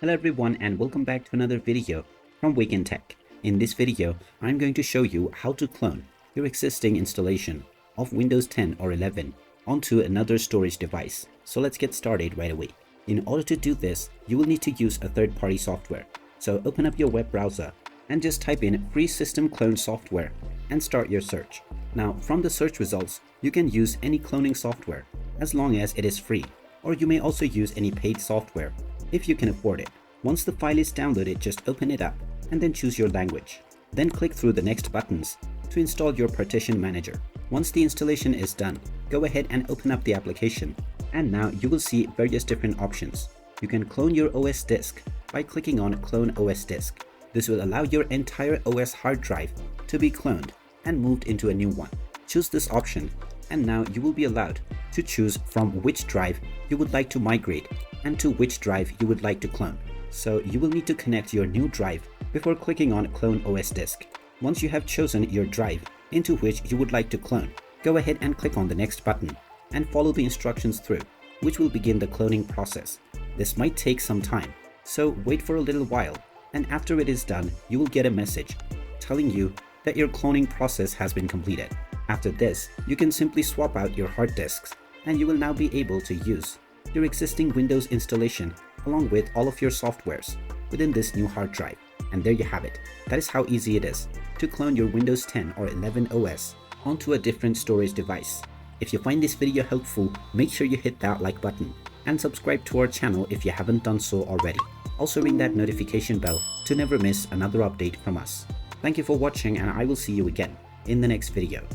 Hello everyone and welcome back to another video from Wake&Tech. In this video, I'm going to show you how to clone your existing installation of Windows 10 or 11 onto another storage device. So let's get started right away. In order to do this, you will need to use a third-party software. So open up your web browser and just type in free system clone software and start your search. Now from the search results, you can use any cloning software as long as it is free, or you may also use any paid software if you can afford it. Once the file is downloaded, just open it up and then choose your language. Then click through the next buttons to install your partition manager. Once the installation is done, go ahead and open up the application. And now you will see various different options. You can clone your OS disk by clicking on Clone OS Disk. This will allow your entire OS hard drive to be cloned and moved into a new one. Choose this option and now you will be allowed to choose from which drive you would like to migrate and to which drive you would like to clone. So you will need to connect your new drive before clicking on Clone OS Disk. Once you have chosen your drive into which you would like to clone, go ahead and click on the next button and follow the instructions through, which will begin the cloning process. This might take some time, so wait for a little while, and after it is done, you will get a message telling you that your cloning process has been completed. After this, you can simply swap out your hard disks and you will now be able to use your existing Windows installation along with all of your softwares within this new hard drive. And there you have it. That is how easy it is to clone your Windows 10 or 11 OS onto a different storage device. If you find this video helpful, make sure you hit that like button and subscribe to our channel if you haven't done so already. Also ring that notification bell to never miss another update from us. Thank you for watching and I will see you again in the next video.